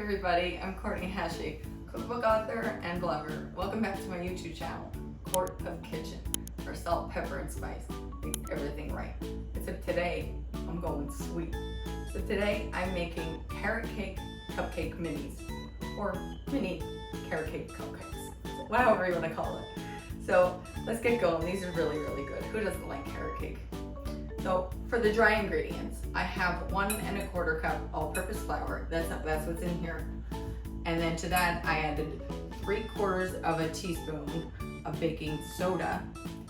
everybody, I'm Courtney Hashey, cookbook author and blogger. Welcome back to my YouTube channel, Court of Kitchen, for salt, pepper, and spice. Make everything right. Except today, I'm going sweet. So today, I'm making carrot cake cupcake minis, or mini carrot cake cupcakes, whatever you want to call it. So let's get going. These are really, really good. Who doesn't like carrot cake? So for the dry ingredients, I have 1 1/4 cup all-purpose flour. That's what's in here. And then to that, I added 3/4 of a teaspoon of baking soda,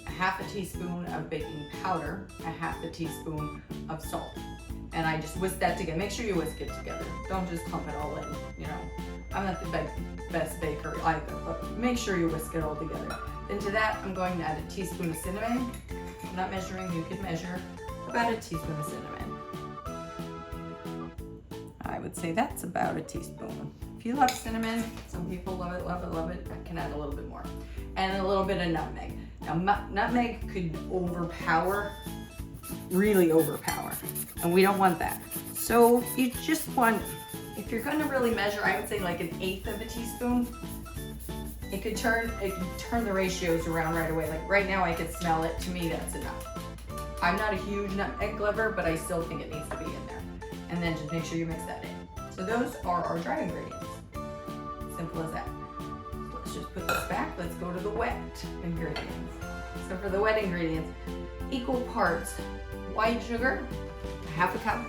a 1/2 teaspoon of baking powder, a 1/2 teaspoon of salt. And I just whisk that together. Make sure you whisk it together. Don't just clump it all in, you know. I'm not the best baker either, but make sure you whisk it all together. Then to that, I'm going to add a teaspoon of cinnamon. I'm not measuring, you can measure. About a teaspoon of cinnamon. I would say that's about a teaspoon. If you love cinnamon, some people love it, love it, love it. I can add a little bit more. And a little bit of nutmeg. Now, nutmeg could overpower, really overpower. And we don't want that. So you just want, if you're gonna really measure, I would say like 1/8 of a teaspoon. It could turn the ratios around right away. Like right now I could smell it. To me, that's enough. I'm not a huge nutmeg lover, but I still think it needs to be in there. And then just make sure you mix that in. So those are our dry ingredients. Simple as that. So let's just put this back. Let's go to the wet ingredients. So for the wet ingredients, equal parts white sugar, 1/2 cup,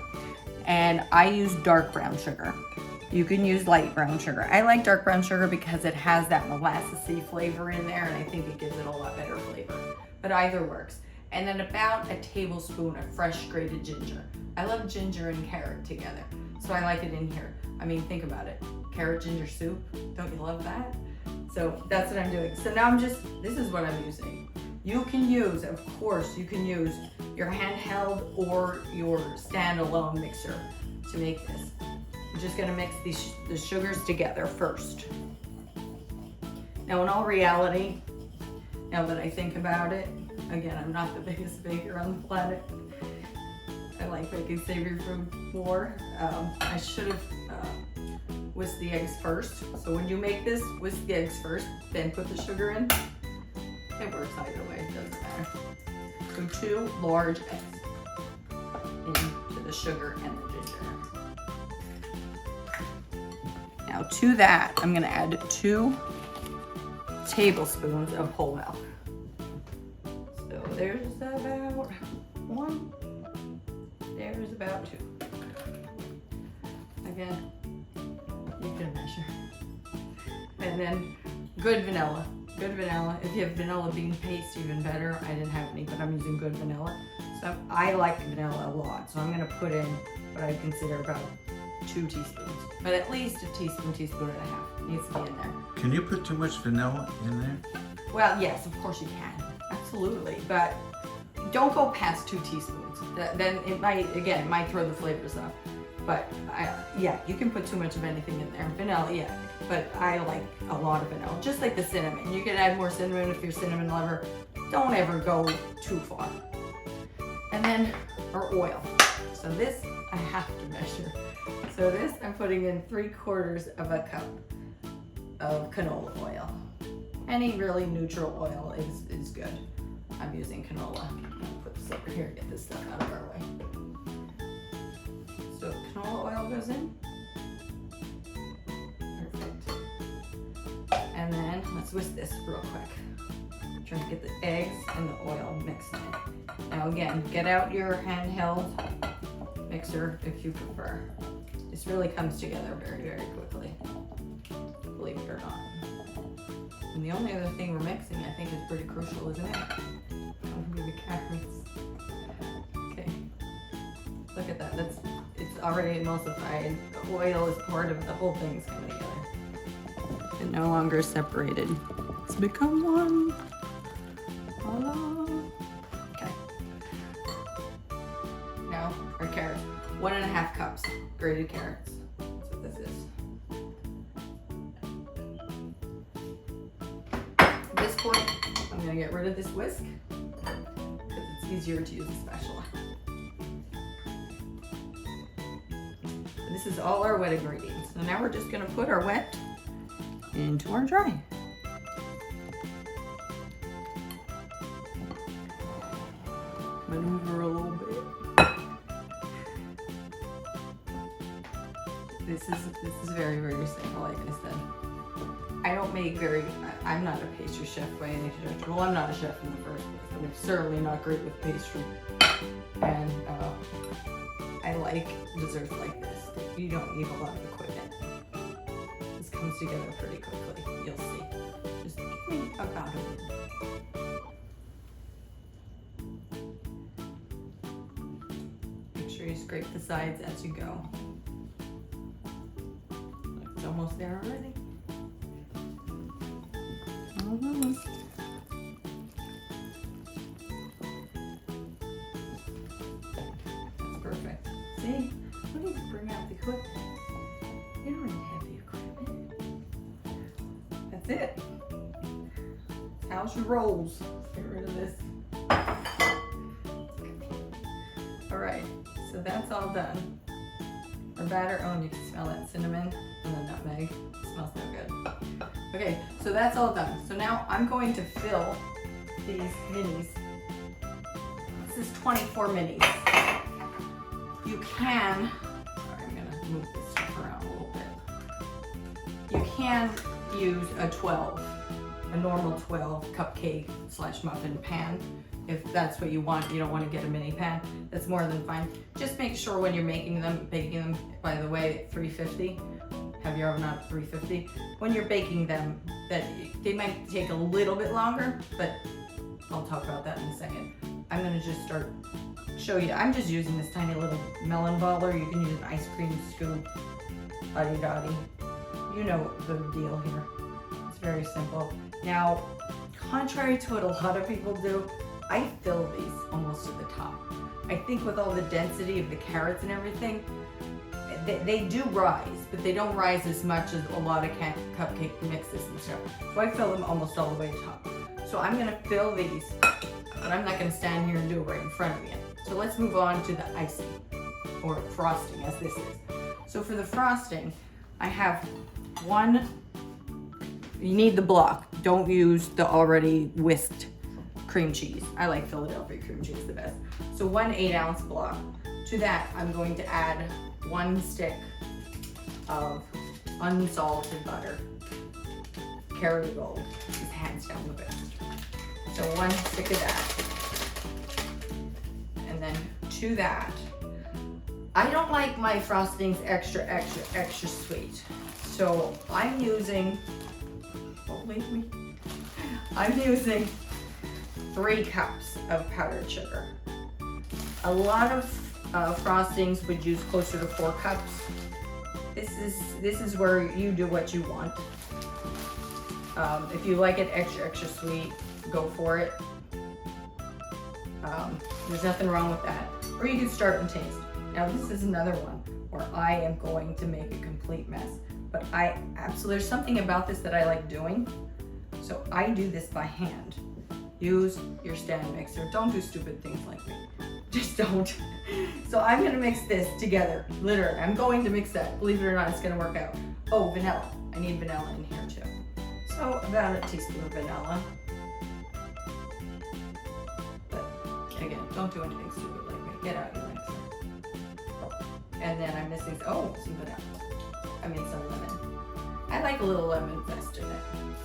and I use dark brown sugar. You can use light brown sugar. I like dark brown sugar because it has that molassesy flavor in there, and I think it gives it a lot better flavor. But either works. And then about a tablespoon of fresh grated ginger. I love ginger and carrot together, so I like it in here. I mean, think about it. Carrot ginger soup, don't you love that? So that's what I'm doing. So now this is what I'm using. You can use, of course, you can use your handheld or your standalone mixer to make this. I'm just gonna mix the sugars together first. Now in all reality, now that I think about it, again, I'm not the biggest baker on the planet. I like making savory food more. I should have whisked the eggs first. So when you make this, whisk the eggs first, then put the sugar in. It works either way, it doesn't matter. So 2 large eggs into the sugar and the ginger. Now to that, I'm gonna add 2 tablespoons of whole milk. So there's about 1, there's about 2. Again, you can measure. And then good vanilla. Good vanilla. If you have vanilla bean paste, even better. I didn't have any, but I'm using good vanilla. So I like vanilla a lot. So I'm gonna put in what I consider about 2 teaspoons. But at least a teaspoon, teaspoon and a half needs to be in there. Can you put too much vanilla in there? Well, yes, of course you can. Absolutely. But don't go past 2 teaspoons. Then it might throw the flavors off. But yeah, you can put too much of anything in there. Vanilla, yeah. But I like a lot of vanilla. Just like the cinnamon. You can add more cinnamon if you're a cinnamon lover. Don't ever go too far. And then our oil. So this I have to measure. So this I'm putting in 3/4 of a cup of canola oil. Any really neutral oil is good. I'm using canola. I'll put this over here, get this stuff out of our way. So canola oil goes in. Perfect. And then let's whisk this real quick. I'm trying to get the eggs and the oil mixed in. Now again, get out your handheld mixer if you prefer. This really comes together very, very quickly, believe it or not. And the only other thing we're mixing, I think, is pretty crucial, isn't it? That would be the carrots. Okay, look at that. It's already emulsified. The oil is part of the whole thing's coming together. It's no longer separated. It's become one. Voila. Okay. Now our carrots. 1 1/2 cups grated carrots. That's what this is. At this point, I'm gonna get rid of this whisk because it's easier to use a spatula. this is all our wet ingredients. So now we're just gonna put our wet into our dry. Maneuver a little bit. This is very, very simple, like I said. I don't make I'm not a pastry chef by any stretch. Well, I'm not a chef in the first place, but I'm certainly not great with pastry. And I like desserts like this. You don't need a lot of equipment. This comes together pretty quickly, you'll see. Just give me about a minute. Make sure you scrape the sides as you go. It's almost there already. Almost. That's perfect. See? What do you bring out the equipment? You don't need heavy equipment. That's it. That's how she rolls. Let's get rid of this. Alright, so that's all done. Our batter, oh, and you can smell that cinnamon and the nutmeg. It smells so good. Okay, so that's all done. So now I'm going to fill these minis. This is 24 minis. You can, sorry, I'm gonna move this stuff around a little bit. You can use a 12, a normal 12 cupcake / muffin pan. If that's what you want, you don't want to get a mini pan, that's more than fine. Just make sure when you're baking them, by the way, at 350, have your oven on at 350. When you're baking them, that they might take a little bit longer, but I'll talk about that in a second. I'm gonna just show you. I'm just using this tiny little melon baller. You can use an ice cream scoop, uddy-doddy. You know the deal here. It's very simple. Now, contrary to what a lot of people do, I fill these almost to the top. I think with all the density of the carrots and everything, they do rise, but they don't rise as much as a lot of cupcake mixes and stuff. So I fill them almost all the way to top. So I'm gonna fill these, but I'm not gonna stand here and do it right in front of you. So let's move on to the icing, or frosting as this is. So for the frosting, I have one, you need the block. Don't use the already whisked cream cheese. I like Philadelphia cream cheese the best. So 1 8-ounce block. To that, I'm going to add 1 stick of unsalted butter. Kerrygold is hands down the best. So 1 stick of that. And then to that, I don't like my frostings extra sweet. So I'm using, don't leave me. I'm using 3 cups of powdered sugar. A lot of frostings would use closer to 4 cups. This is where you do what you want. If you like it extra sweet, go for it. There's nothing wrong with that. Or you can start and taste. Now this is another one where I am going to make a complete mess. But there's something about this that I like doing. So I do this by hand. Use your stand mixer. Don't do stupid things like me. Just don't. So I'm gonna mix this together. Literally, I'm going to mix that. Believe it or not, it's gonna work out. Oh, vanilla. I need vanilla in here too. So about a teaspoon of vanilla. But again, don't do anything stupid like me. Get out your mixer. And then I'm missing, some vanilla. Some lemon. I like a little lemon zest in it.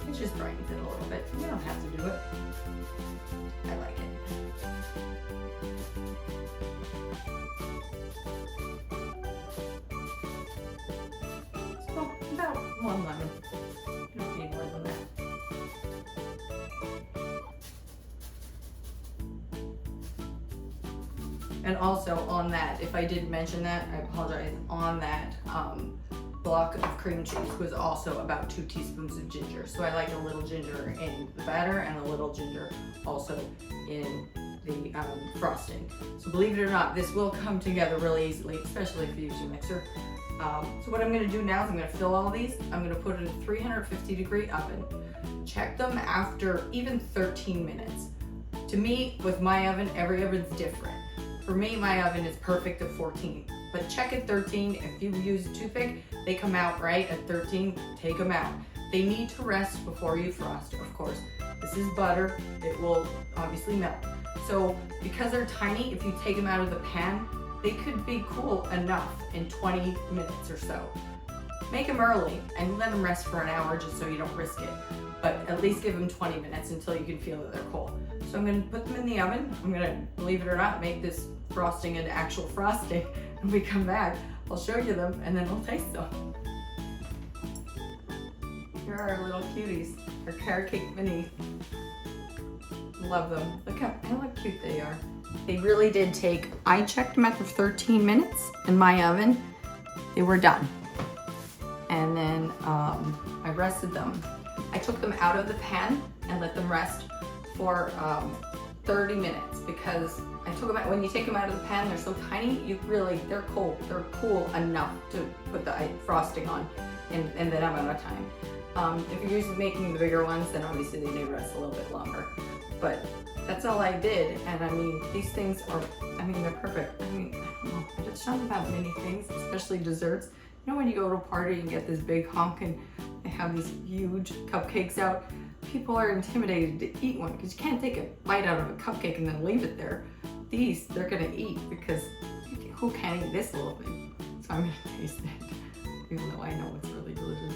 It just brightens it a little bit. You don't have to do it. I like it. So about 1 lemon. You don't need more than that. And also on that, if I did mention that, I apologize, on that block of cream cheese was also about 2 teaspoons of ginger. So I like a little ginger in the batter and a little ginger also in the frosting. So believe it or not, this will come together really easily, especially if you use your mixer. So what I'm gonna do now is I'm gonna fill all these. I'm gonna put it in a 350-degree oven. Check them after even 13 minutes. To me, with my oven, every oven's different. For me, my oven is perfect at 14 but check at 13. If you use a toothpick, they come out right at 13, take them out. They need to rest before you frost, of course. This is butter, it will obviously melt. So because they're tiny, if you take them out of the pan, they could be cool enough in 20 minutes or so. Make them early and let them rest for an hour just so you don't risk it. But at least give them 20 minutes until you can feel that they're cool. So I'm gonna put them in the oven. I'm gonna, believe it or not, make this frosting into actual frosting. When we come back, I'll show you them and then we'll taste them. Here are our little cuties, our carrot cake minis. Love them. Look how cute they are. They really did take, I checked them after 13 minutes in my oven. They were done. And then I rested them. I took them out of the pan and let them rest for 30 minutes because I took them out, when you take them out of the pan, they're so tiny, they're cool. They're cool enough to put the frosting on in that amount of time. If you're used to making the bigger ones, then obviously they need to rest a little bit longer. But that's all I did, and I mean, these things are, I mean, they're perfect. I mean, I don't know, I just talk about many things, especially desserts. You know when you go to a party and get this big honk and they have these huge cupcakes out, people are intimidated to eat one because you can't take a bite out of a cupcake and then leave it there. These, they're gonna eat because who can't eat this little thing? So I'm gonna taste it, even though I know it's really delicious.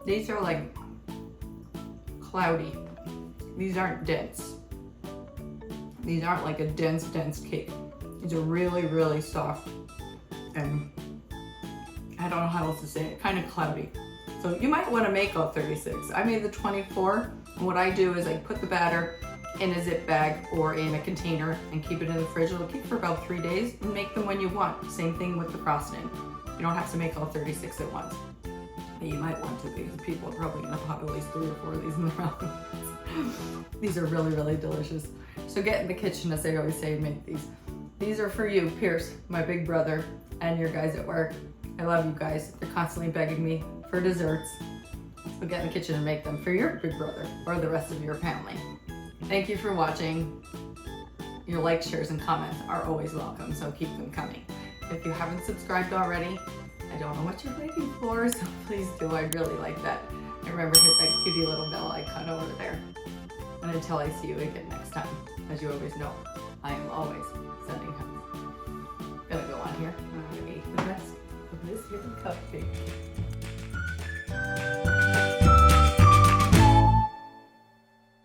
These are like cloudy. These aren't dense. These aren't like a dense cake. These are really, really soft. And I don't know how else to say it, kind of cloudy. So you might want to make all 36. I made the 24. And what I do is I put the batter in a zip bag or in a container and keep it in the fridge. It'll keep for about 3 days and make them when you want. Same thing with the frosting. You don't have to make all 36 at once. You might want to because people are probably going to pop at least 3 or 4 of these in the round. These are really, really delicious. So get in the kitchen, as I always say, and make these. These are for you, Pierce, my big brother, and your guys at work. I love you guys. They're constantly begging me for desserts. So get in the kitchen and make them for your big brother or the rest of your family. Thank you for watching. Your likes, shares, and comments are always welcome, so keep them coming. If you haven't subscribed already, I don't know what you're waiting for, so please do. I'd really like that. And remember, hit that cutie little bell icon over there. And until I see you again next time, as you always know, I am always sending hugs. Gonna go on here. I'm gonna eat the rest of this here cupcake.